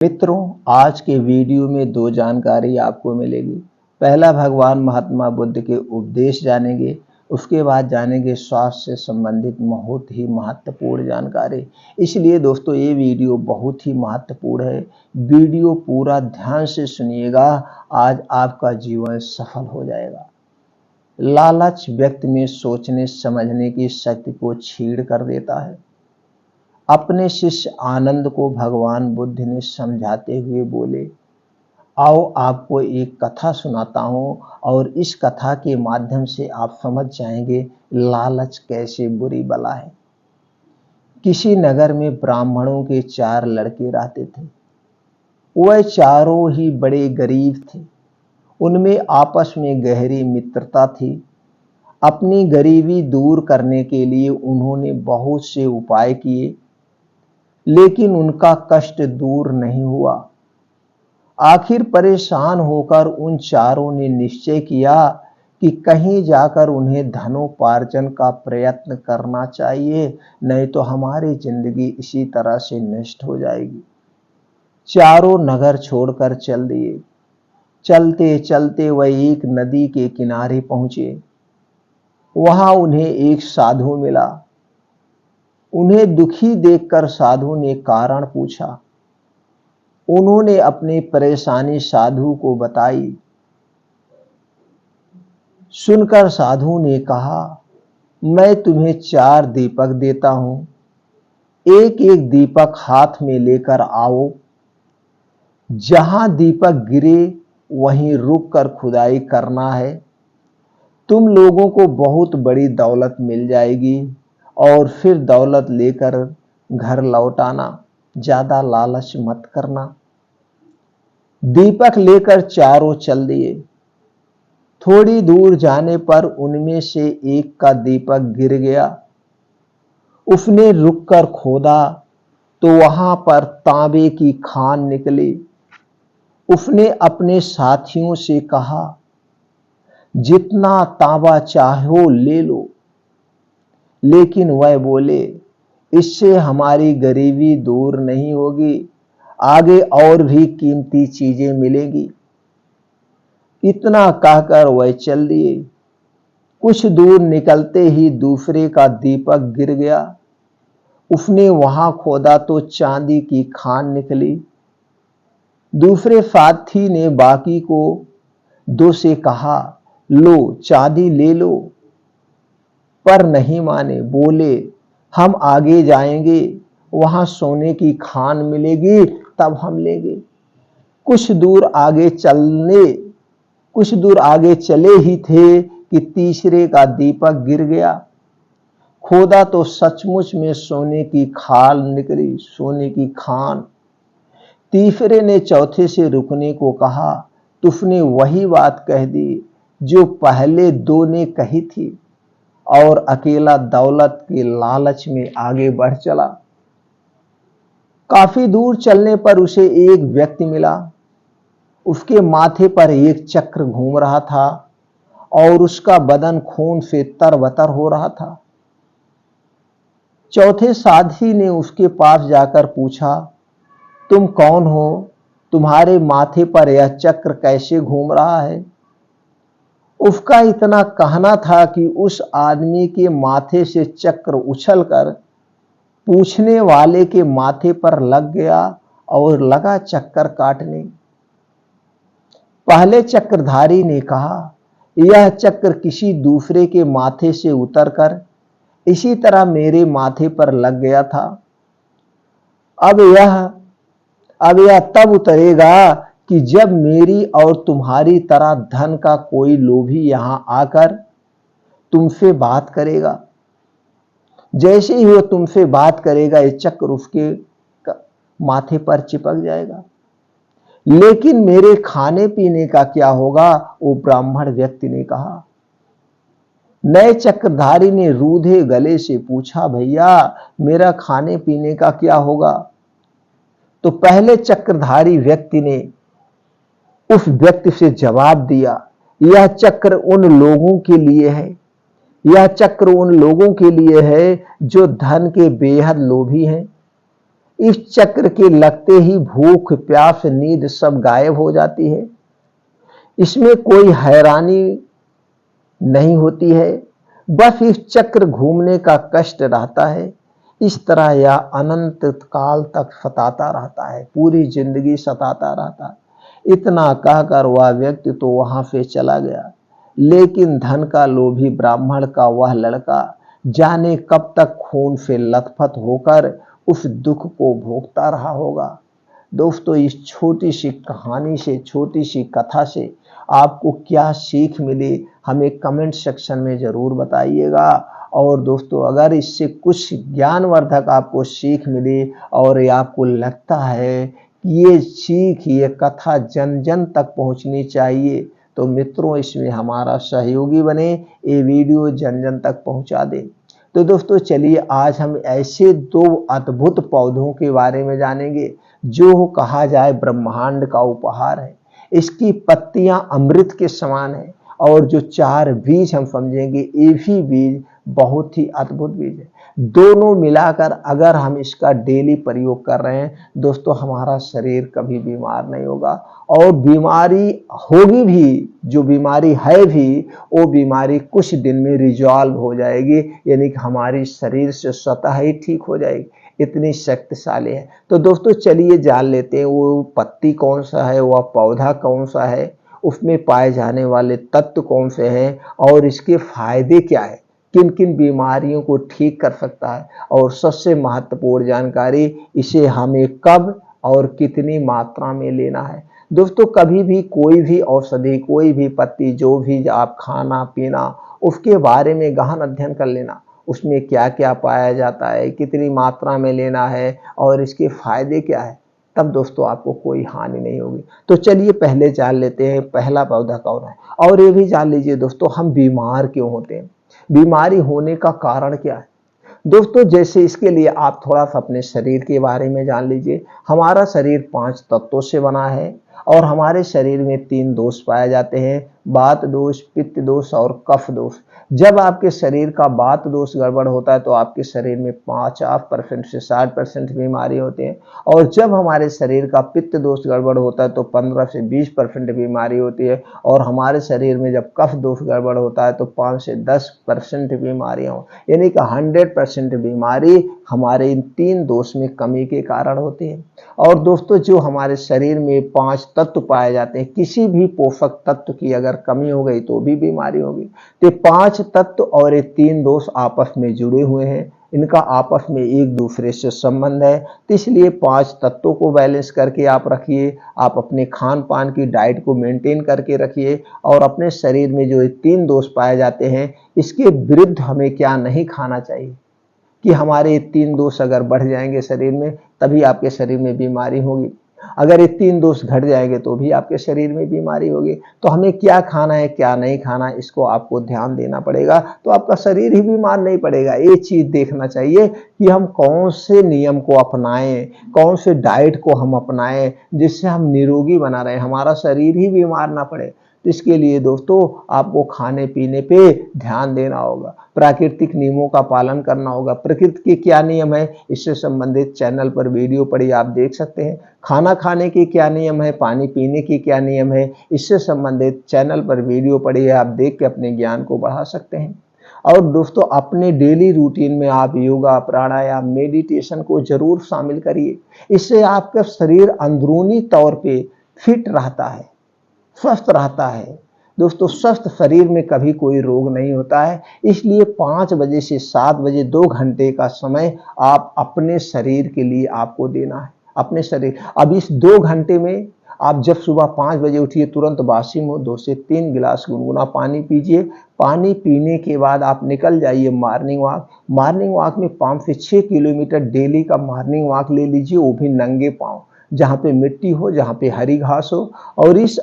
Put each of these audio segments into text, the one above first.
मित्रों, आज के वीडियो में दो जानकारी आपको मिलेगी। पहला, भगवान महात्मा बुद्ध के उपदेश जानेंगे। उसके बाद जानेंगे स्वास्थ्य से संबंधित बहुत ही महत्वपूर्ण जानकारी। इसलिए दोस्तों, ये वीडियो बहुत ही महत्वपूर्ण है। वीडियो पूरा ध्यान से सुनिएगा, आज आपका जीवन सफल हो जाएगा। लालच व्यक्ति में सोचने समझने की शक्ति को छीड़ कर देता है। अपने शिष्य आनंद को भगवान बुद्ध ने समझाते हुए बोले, आओ आपको एक कथा सुनाता हूं और इस कथा के माध्यम से आप समझ जाएंगे लालच कैसे बुरी बला है। किसी नगर में ब्राह्मणों के 4 लड़के रहते थे। वह चारों ही बड़े गरीब थे। उनमें आपस में गहरी मित्रता थी। अपनी गरीबी दूर करने के लिए उन्होंने बहुत से उपाय किए, लेकिन उनका कष्ट दूर नहीं हुआ। आखिर परेशान होकर उन चारों ने निश्चय किया कि कहीं जाकर उन्हें धनोपार्जन का प्रयत्न करना चाहिए, नहीं तो हमारी जिंदगी इसी तरह से नष्ट हो जाएगी। चारों नगर छोड़कर चल दिए। चलते चलते वह एक नदी के किनारे पहुंचे। वहां उन्हें एक साधु मिला। उन्हें दुखी देखकर साधु ने कारण पूछा। उन्होंने अपनी परेशानी साधु को बताई। सुनकर साधु ने कहा, मैं तुम्हें 4 दीपक देता हूं। एक एक दीपक हाथ में लेकर आओ। जहां दीपक गिरे वहीं रुककर खुदाई करना है। तुम लोगों को बहुत बड़ी दौलत मिल जाएगी और फिर दौलत लेकर घर लौट आना। ज्यादा लालच मत करना। दीपक लेकर चारों चल दिए। थोड़ी दूर जाने पर उनमें से एक का दीपक गिर गया। उसने रुककर खोदा तो वहां पर तांबे की खान निकली। उसने अपने साथियों से कहा, जितना तांबा चाहो ले लो। लेकिन वह बोले, इससे हमारी गरीबी दूर नहीं होगी, आगे और भी कीमती चीजें मिलेंगी। इतना कहकर वह चल दिए। कुछ दूर निकलते ही दूसरे का दीपक गिर गया। उसने वहां खोदा तो चांदी की खान निकली। दूसरे साथी ने बाकी को 2 से कहा, लो चांदी ले लो, पर नहीं माने। बोले, हम आगे जाएंगे, वहां सोने की खान मिलेगी, तब हम लेंगे। कुछ दूर आगे चले ही थे कि तीसरे का दीपक गिर गया। खोदा तो सचमुच में सोने की खाल निकली, सोने की खान। तीसरे ने चौथे से रुकने को कहा। तुमने वही बात कह दी जो पहले 2 ने कही थी, और अकेला दौलत के लालच में आगे बढ़ चला। काफी दूर चलने पर उसे एक व्यक्ति मिला। उसके माथे पर एक चक्र घूम रहा था और उसका बदन खून से तरबतर हो रहा था। चौथे साथी ने उसके पास जाकर पूछा, तुम कौन हो? तुम्हारे माथे पर यह चक्र कैसे घूम रहा है? उसका इतना कहना था कि उस आदमी के माथे से चक्र उछलकर पूछने वाले के माथे पर लग गया और लगा चक्कर काटने। पहले चक्रधारी ने कहा, यह चक्र किसी दूसरे के माथे से उतरकर इसी तरह मेरे माथे पर लग गया था। अब यह तब उतरेगा कि जब मेरी और तुम्हारी तरह धन का कोई लोभी यहां आकर तुमसे बात करेगा। जैसे ही वो तुमसे बात करेगा, ये चक्र उसके माथे पर चिपक जाएगा। लेकिन मेरे खाने पीने का क्या होगा? वो ब्राह्मण व्यक्ति ने कहा। नए चक्रधारी ने रूधे गले से पूछा, भैया मेरा खाने पीने का क्या होगा? तो पहले चक्रधारी व्यक्ति ने उस व्यक्ति से जवाब दिया, यह चक्र उन लोगों के लिए है, यह चक्र उन लोगों के लिए है जो धन के बेहद लोभी हैं। इस चक्र के लगते ही भूख, प्यास, नींद सब गायब हो जाती है। इसमें कोई हैरानी नहीं होती है, बस इस चक्र घूमने का कष्ट रहता है। इस तरह यह अनंत काल तक सताता रहता है, पूरी जिंदगी सताता रहता है। इतना कहकर वह व्यक्ति तो वहां से चला गया, लेकिन धन का लोभी ब्राह्मण का वह लड़का जाने कब तक खून से लथपथ होकर उस दुख को भोगता रहा होगा। दोस्तों, इस छोटी सी कहानी से, छोटी सी कथा से आपको क्या सीख मिली, हमें कमेंट सेक्शन में जरूर बताइएगा। और दोस्तों, अगर इससे कुछ ज्ञानवर्धक आपको सीख मिली और ये आपको लगता है कि ये सीख, ये कथा जन जन तक पहुंचनी चाहिए, तो मित्रों इसमें हमारा सहयोगी बने, ये वीडियो जन जन तक पहुंचा दें। तो दोस्तों चलिए, आज हम ऐसे दो अद्भुत पौधों के बारे में जानेंगे जो कहा जाए ब्रह्मांड का उपहार है। इसकी पत्तियां अमृत के समान है और जो 4 बीज हम समझेंगे, ये भी बीज बहुत ही अद्भुत बीज है। दोनों मिलाकर अगर हम इसका डेली प्रयोग कर रहे हैं दोस्तों, हमारा शरीर कभी बीमार नहीं होगा। और बीमारी होगी भी, जो बीमारी है भी, वो बीमारी कुछ दिन में रिजॉल्व हो जाएगी, यानी कि हमारी शरीर से स्वतः ही ठीक हो जाएगी, इतनी शक्तिशाली है। तो दोस्तों चलिए जान लेते हैं वो पत्ती कौन सा है, वह पौधा कौन सा है, उसमें पाए जाने वाले तत्व कौन से हैं और इसके फायदे क्या है, किन किन बीमारियों को ठीक कर सकता है, और सबसे महत्वपूर्ण जानकारी, इसे हमें कब और कितनी मात्रा में लेना है। दोस्तों, कभी भी कोई भी औषधि, कोई भी पत्ती, जो भी आप खाना पीना, उसके बारे में गहन अध्ययन कर लेना, उसमें क्या क्या पाया जाता है, कितनी मात्रा में लेना है और इसके फायदे क्या है, तब दोस्तों आपको कोई हानि नहीं होगी। तो चलिए पहले जान लेते हैं पहला पौधा कौन है। और ये भी जान लीजिए दोस्तों, हम बीमार क्यों होते हैं, बीमारी होने का कारण क्या है। दोस्तों, जैसे इसके लिए आप थोड़ा सा अपने शरीर के बारे में जान लीजिए। हमारा शरीर 5 तत्वों से बना है और हमारे शरीर में 3 दोष पाए जाते हैं, वात दोष, पित्त दोष और कफ दोष। जब आपके शरीर का वात दोष गड़बड़ होता है तो आपके शरीर में 50% से 60% बीमारी होते हैं, और जब हमारे शरीर का पित्त दोष गड़बड़ होता है तो 15 से 20% बीमारी होती है, और हमारे शरीर में जब कफ दोष गड़बड़ होता है तो 5 से 10% बीमारियां हो, यानी कि 100% बीमारी हमारे इन 3 दोष में कमी के कारण होती है। और दोस्तों, जो हमारे शरीर में 5 तत्व पाए जाते हैं, किसी भी पोषक तत्व की अगर कमी हो गई तो भी बीमारी होगी। तो 5 तत्व और ये 3 दोष आपस में जुड़े हुए हैं, इनका आपस में एक दूसरे से संबंध है। तो इसलिए 5 तत्वों को बैलेंस करके आप रखिए, आप अपने खान पान की डाइट को मेंटेन करके रखिए, और अपने शरीर में जो ये 3 दोष पाए जाते हैं, इसके विरुद्ध हमें क्या नहीं खाना चाहिए कि हमारे ये 3 दोष अगर बढ़ जाएंगे शरीर में, तभी आपके शरीर में बीमारी होगी। अगर ये 3 दोष घट जाएंगे तो भी आपके शरीर में बीमारी होगी। तो हमें क्या खाना है, क्या नहीं खाना, इसको आपको ध्यान देना पड़ेगा, तो आपका शरीर ही बीमार नहीं पड़ेगा। ये चीज देखना चाहिए कि हम कौन से नियम को अपनाएं, कौन से डाइट को हम अपनाएं, जिससे हम निरोगी बना रहे, हमारा शरीर ही बीमार ना पड़े। तो इसके लिए दोस्तों आपको खाने पीने पे ध्यान देना होगा, प्राकृतिक नियमों का पालन करना होगा। प्रकृति के क्या नियम है, इससे संबंधित चैनल पर वीडियो पड़ी आप देख सकते हैं। खाना खाने के क्या नियम है, पानी पीने के क्या नियम है, इससे संबंधित चैनल पर वीडियो पड़ी है, आप देख के अपने ज्ञान को बढ़ा सकते हैं। और दोस्तों, अपने डेली रूटीन में आप योगा, प्राणायाम, मेडिटेशन को जरूर शामिल करिए। इससे आपका शरीर अंदरूनी तौर पे फिट रहता है, स्वस्थ रहता है। दोस्तों, स्वस्थ शरीर में कभी कोई रोग नहीं होता है। इसलिए 5 बजे से 7 बजे 2 घंटे का समय आप अपने शरीर के लिए आपको देना है। अपने शरीर, अब इस 2 घंटे में आप जब सुबह 5 बजे उठिए, तुरंत बासी मुंह 2 से 3 गिलास गुनगुना पानी पीजिए। पानी पीने के बाद आप निकल जाइए मॉर्निंग वॉक। मॉर्निंग वॉक में 5 से 6 किलोमीटर डेली का मॉर्निंग वॉक ले लीजिए, वो भी नंगे पांव, जहाँ पे मिट्टी हो, जहाँ पे हरी घास हो। और इस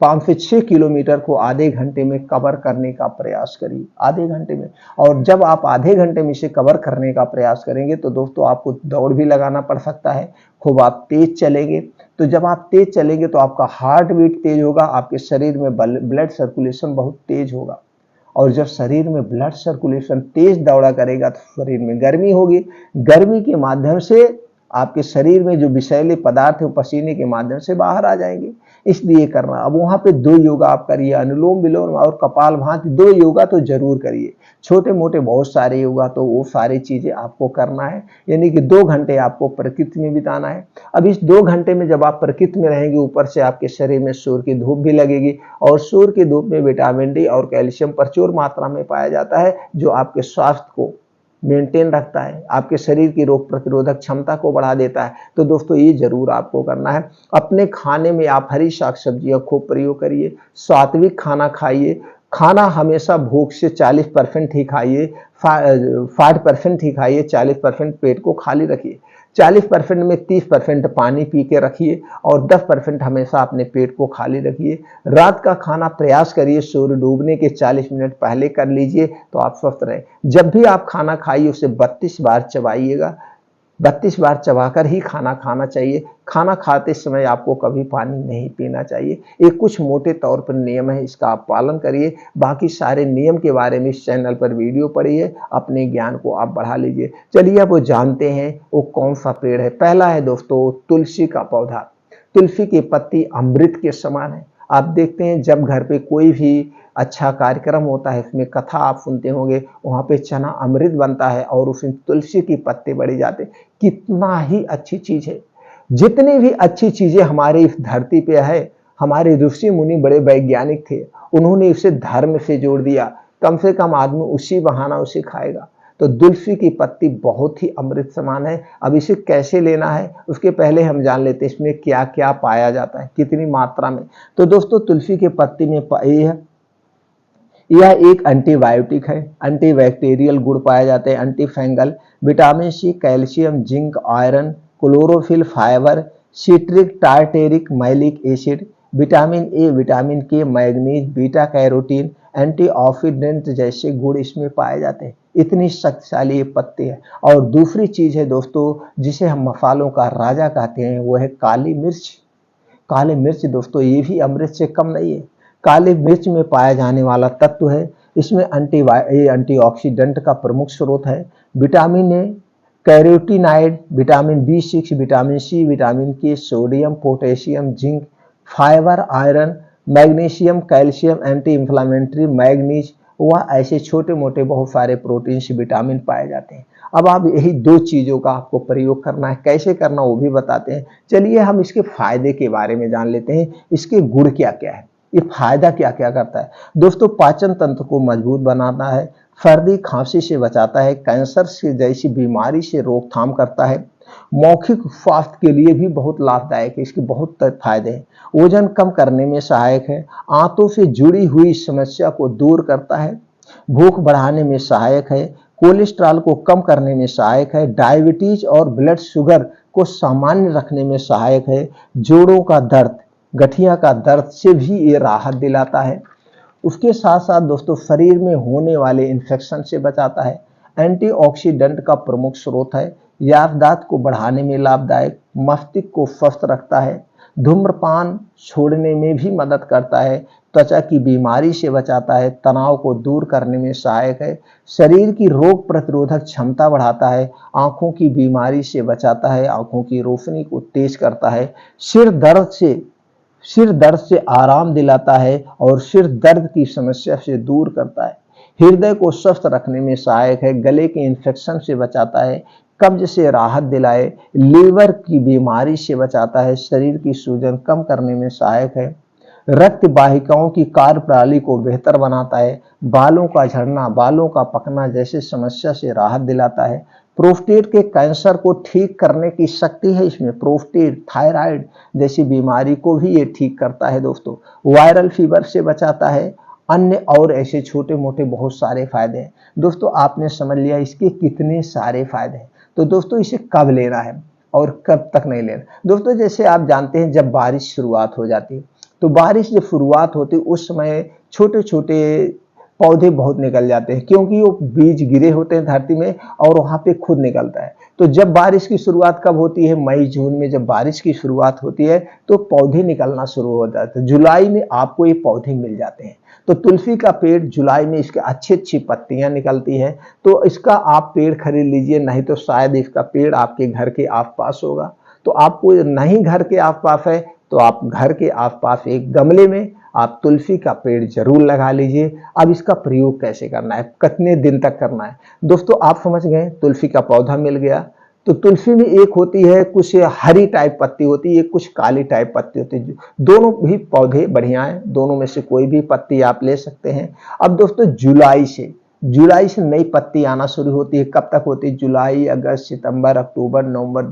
5 से 6 किलोमीटर को आधे घंटे में कवर करने का प्रयास करिए, आधे घंटे में। और जब आप आधे घंटे में इसे कवर करने का प्रयास करेंगे तो दोस्तों आपको दौड़ भी लगाना पड़ सकता है, खूब आप तेज चलेंगे। तो जब आप तेज चलेंगे तो आपका हार्ट बीट तेज होगा, आपके शरीर में ब्लड सर्कुलेशन बहुत तेज होगा। और जब शरीर में ब्लड सर्कुलेशन तेज दौड़ा करेगा तो शरीर में गर्मी होगी, गर्मी के माध्यम से आपके शरीर में जो विषैले पदार्थ है वो पसीने के माध्यम से बाहर आ जाएंगे, इसलिए करना। अब वहां पे 2 योगा आप करिए, अनुलोम विलोम और कपालभाति, 2 योगा तो जरूर करिए। छोटे मोटे बहुत सारे योगा तो वो सारी चीजें आपको करना है, यानी कि 2 घंटे आपको प्रकृति में बिताना है। अब इस 2 घंटे में जब आप प्रकृति में रहेंगे, ऊपर से आपके शरीर में सूर्य की धूप भी लगेगी, और सूर्य की धूप में विटामिन डी और कैल्शियम प्रचुर मात्रा में पाया जाता है, जो आपके स्वास्थ्य को मेंटेन रखता है, आपके शरीर की रोग प्रतिरोधक क्षमता को बढ़ा देता है। तो दोस्तों ये जरूर आपको करना है। अपने खाने में आप हरी साग सब्जियां खूब प्रयोग करिए, सात्विक खाना खाइए। खाना हमेशा भूख से 40% ही खाइए, 60% ही खाइए, 40% पेट को खाली रखिए। 40% में 30% पानी पी के रखिए और 10% हमेशा अपने पेट को खाली रखिए। रात का खाना प्रयास करिए सूर्य डूबने के 40 मिनट पहले कर लीजिए, तो आप स्वस्थ रहें। जब भी आप खाना खाइए उसे 32 बार चबाइएगा, 32 बार चबाकर ही खाना खाना चाहिए। खाना खाते समय आपको कभी पानी नहीं पीना चाहिए। ये कुछ मोटे तौर पर नियम है, इसका आप पालन करिए। बाकी सारे नियम के बारे में इस चैनल पर वीडियो पढ़िए, अपने ज्ञान को आप बढ़ा लीजिए। चलिए अब वो जानते हैं वो कौन सा पेड़ है। पहला है दोस्तों तुलसी का पौधा। तुलसी की पत्ती अमृत के समान है। आप देखते हैं जब घर पे कोई भी अच्छा कार्यक्रम होता है, इसमें कथा आप सुनते होंगे, वहां पे चना अमृत बनता है और उसमें तुलसी की पत्ते बढ़े जाते हैं। कितना ही अच्छी चीज है। जितनी भी अच्छी चीजें हमारे इस धरती पे है, हमारे ऋषि मुनि बड़े वैज्ञानिक थे, उन्होंने इसे धर्म से जोड़ दिया। कम से कम आदमी उसी बहाना उसे खाएगा। तो तुलसी की पत्ती बहुत ही अमृत समान है। अब इसे कैसे लेना है उसके पहले हम जान लेते हैं इसमें क्या क्या पाया जाता है, कितनी मात्रा में। तो दोस्तों तुलसी के पत्ती में यह एक एंटीबायोटिक है, एंटीबैक्टीरियल गुण पाए जाते हैं, antifungal, vitamin C, calcium, zinc, iron, chlorophyll, fibre, citric, tartaric, malic acid, vitamin A, vitamin K, manganese, beta carotene, antioxidant जैसे गुण इसमें पाए जाते हैं। इतनी शक्तिशाली ये पत्ते हैं। और दूसरी चीज है दोस्तों जिसे हम मसालों का राजा कहते हैं, वो है काली मिर्च। काली मिर्च दोस्तों ये भी अमृत से कम नहीं है। काली मिर्च में पाया जाने वाला तत्व है, इसमें एंटीऑक्सीडेंट का प्रमुख स्रोत है। विटामिन ए, कैरोटीनॉइड, विटामिन बी6, vitamin C, vitamin K, sodium, potassium, zinc, fibre, iron, magnesium, calcium, anti inflammatory, manganese, वह ऐसे छोटे मोटे बहुत सारे प्रोटीन विटामिन पाए जाते हैं। अब आप यही 2 चीजों का आपको प्रयोग करना है, कैसे करना वो भी बताते हैं। चलिए हम इसके फायदे के बारे में जान लेते हैं, इसके गुण क्या क्या है, ये फायदा क्या क्या करता है। दोस्तों पाचन तंत्र को मजबूत बनाता है, सर्दी खांसी से बचाता है, कैंसर से जैसी बीमारी से रोकथाम करता है, मौखिक स्वास्थ्य के लिए भी बहुत लाभदायक है, इसके बहुत फायदे हैं। वजन कम करने में सहायक है, आंतों से जुड़ी हुई समस्या को दूर करता है, भूख बढ़ाने में सहायक है, कोलेस्ट्रॉल को कम करने में सहायक है, डायबिटीज और ब्लड शुगर को सामान्य रखने में सहायक है, जोड़ों का दर्द, गठिया का दर्द से भी ये राहत दिलाता है। उसके साथ साथ दोस्तों शरीर में होने वाले इन्फेक्शन से बचाता है, एंटीऑक्सीडेंट का प्रमुख स्रोत है, याददाश्त को बढ़ाने में लाभदायक, मस्तिष्क को स्वस्थ रखता है, धूम्रपान छोड़ने में भी मदद करता है, त्वचा की बीमारी से बचाता है, तनाव को दूर करने में सहायक है, शरीर की रोग प्रतिरोधक क्षमता बढ़ाता है, आंखों की बीमारी से बचाता है, आंखों की रोशनी को तेज करता है, सिर दर्द से आराम दिलाता है और सिर दर्द की समस्या से दूर करता है, हृदय को स्वस्थ रखने में सहायक है, गले के इन्फेक्शन से बचाता है, कब्ज से राहत दिलाए, लीवर की बीमारी से बचाता है, शरीर की सूजन कम करने में सहायक है, रक्त वाहिकाओं की कार्यप्रणाली को बेहतर बनाता है, बालों का झड़ना, बालों का पकना जैसे समस्या से राहत दिलाता है, प्रोस्टेट के कैंसर को ठीक करने की शक्ति है इसमें, प्रोस्टेट, थायराइड जैसी बीमारी को भी ये ठीक करता है दोस्तों, वायरल फीवर से बचाता है, अन्य और ऐसे छोटे मोटे बहुत सारे फायदे हैं। दोस्तों आपने समझ लिया इसके कितने सारे फायदे हैं। तो दोस्तों इसे कब लेना है और कब तक नहीं लेना। दोस्तों जैसे आप जानते हैं जब बारिश शुरुआत हो जाती है, तो बारिश जब शुरुआत होती है उस समय छोटे छोटे पौधे बहुत निकल जाते हैं, क्योंकि वो बीज गिरे होते हैं धरती में और वहां पे खुद निकलता है। तो जब बारिश की शुरुआत कब होती है, मई जून में जब बारिश की शुरुआत होती है तो पौधे निकलना शुरू हो जाते हैं। जुलाई में आपको ये पौधे मिल जाते हैं। तो तुलसी का पेड़ जुलाई में इसके अच्छी अच्छी पत्तियां निकलती है, तो इसका आप पेड़ खरीद लीजिए, नहीं तो शायद इसका पेड़ आपके घर के आसपास होगा। तो आपको नहीं घर के आसपास है तो आप घर के आसपास एक गमले में आप तुलसी का पेड़ जरूर लगा लीजिए। अब इसका प्रयोग कैसे करना है, कितने दिन तक करना है, दोस्तों आप समझ गए। तुलसी का पौधा मिल गया, तो तुलसी में एक होती है कुछ हरी टाइप पत्ती होती है, कुछ काली टाइप पत्ती होती है। दोनों भी पौधे बढ़िया हैं, दोनों में से कोई भी पत्ती आप ले सकते हैं। अब दोस्तों जुलाई से नई पत्ती आना शुरू होती है। कब तक होती है, जुलाई, अगस्त, सितंबर, अक्टूबर, नवंबर,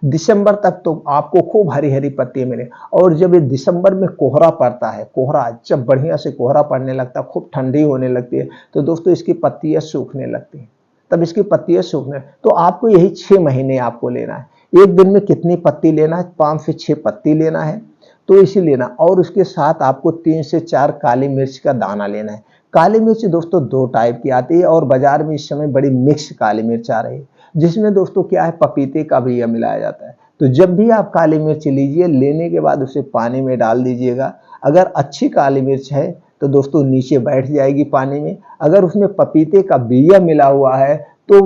दिसंबर तक तो आपको खूब हरी हरी पत्ती मिले। और जब ये दिसंबर में कोहरा पड़ता है, कोहरा जब बढ़िया से कोहरा पड़ने लगता है, खूब ठंडी होने लगती है, तो दोस्तों इसकी पत्तियां सूखने लगती हैं। तब इसकी पत्तियां सूखने, तो आपको यही 6 महीने आपको लेना है। एक दिन में कितनी पत्ती लेना है, 5 से 6 पत्ती लेना है, तो इसी लेना। और उसके साथ आपको 3 से 4 काली मिर्च का दाना लेना है। काली मिर्च दोस्तों 2 टाइप की आती है और बाजार में इस समय बड़ी मिक्स काली मिर्च आ रही है, जिसमें दोस्तों क्या है, पपीते का भी मिलाया जाता है। तो जब भी आप काली मिर्च लीजिए, लेने के बाद उसे पानी में डाल दीजिएगा। अगर अच्छी काली मिर्च है तो दोस्तों नीचे बैठ जाएगी पानी में। अगर उसमें पपीते का बिया मिला हुआ है तो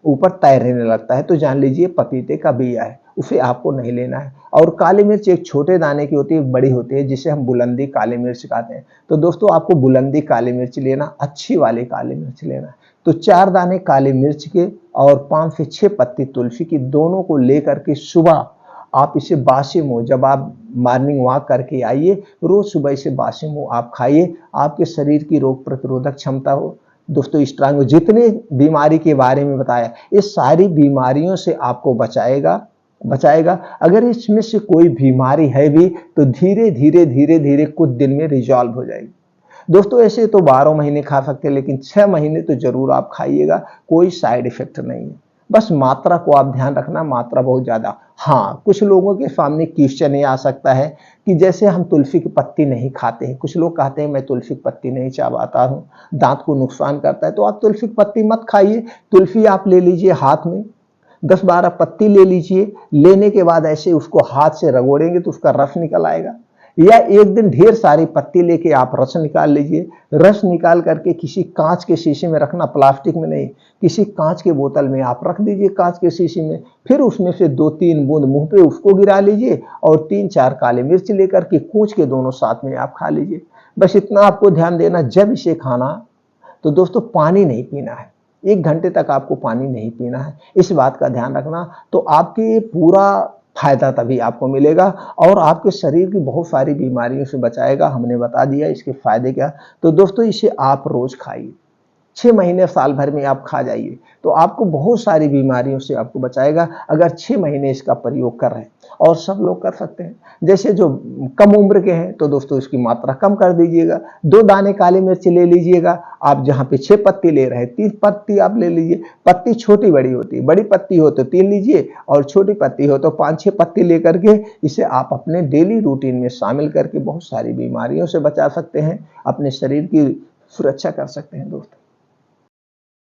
ऊपर तैरने लगता है, तो जान लीजिए पपीते का बिया है, उसे आपको नहीं लेना है। और काली मिर्च एक छोटे दाने की होती है, एक बड़ी होती है, जिसे हम बुलंदी काली मिर्च कहते हैं। तो दोस्तों आपको बुलंदी काली मिर्च लेना, अच्छी वाली काली मिर्च लेना है। तो 4 दाने काली मिर्च के और 5 से 6 पत्ती तुलसी की, दोनों को लेकर के सुबह आप इसे बासी मुंह, जब आप मॉर्निंग वॉक करके आइए, रोज सुबह इसे बासी मुंह आप खाइए। आपके शरीर की रोग प्रतिरोधक क्षमता हो दोस्तों स्ट्रांग हो। जितने बीमारी के बारे में बताया, ये सारी बीमारियों से आपको बचाएगा। अगर इसमें से कोई बीमारी है भी तो धीरे धीरे कुछ दिन में रिजॉल्व हो जाएगी। दोस्तों ऐसे तो 12 महीने खा सकते हैं, लेकिन 6 महीने तो जरूर आप खाइएगा, कोई साइड इफेक्ट नहीं है। बस मात्रा को आप ध्यान रखना, मात्रा बहुत ज्यादा। हाँ, कुछ लोगों के सामने क्वेश्चन ये आ सकता है कि जैसे हम तुलसी की पत्ती नहीं खाते हैं, कुछ लोग कहते हैं मैं तुलसी की पत्ती नहीं चबाता हूँ, दांत को नुकसान करता है, तो आप तुलसी की पत्ती मत खाइए। तुलसी आप ले लीजिए, हाथ में 10-12 पत्ती ले लीजिए। लेने के बाद ऐसे उसको हाथ से रगड़ेंगे तो उसका रस निकल आएगा। या एक दिन ढेर सारी पत्ती लेके आप रस निकाल लीजिए। रस निकाल करके किसी कांच के शीशे में रखना, प्लास्टिक में नहीं, किसी कांच के बोतल में आप रख दीजिए, कांच के शीशे में। फिर उसमें से 2-3 बूंद मुंह पे उसको गिरा लीजिए और 3-4 काली मिर्च लेकर के कूच के दोनों साथ में आप खा लीजिए। बस इतना आपको ध्यान देना, जब इसे खाना तो दोस्तों पानी नहीं पीना है, 1 घंटे तक आपको पानी नहीं पीना है, इस बात का ध्यान रखना। तो आपके पूरा फायदा तभी आपको मिलेगा और आपके शरीर की बहुत सारी बीमारियों से बचाएगा। हमने बता दिया इसके फायदे क्या। तो दोस्तों इसे आप रोज खाइए, 6 महीने साल भर में आप खा जाइए, तो आपको बहुत सारी बीमारियों से आपको बचाएगा। अगर 6 महीने इसका प्रयोग कर रहे हैं, और सब लोग कर सकते हैं। जैसे जो कम उम्र के हैं तो दोस्तों इसकी मात्रा कम कर दीजिएगा। 2 दाने काली मिर्च ले लीजिएगा, आप जहाँ पे 6 पत्ती ले रहे हैं 3 पत्ती आप ले लीजिए। पत्ती छोटी बड़ी होती है, बड़ी पत्ती हो तो 3 लीजिए और छोटी पत्ती हो तो 5-6 पत्ती लेकर के इसे आप अपने डेली रूटीन में शामिल करके बहुत सारी बीमारियों से बचा सकते हैं, अपने शरीर की सुरक्षा कर सकते हैं दोस्तों।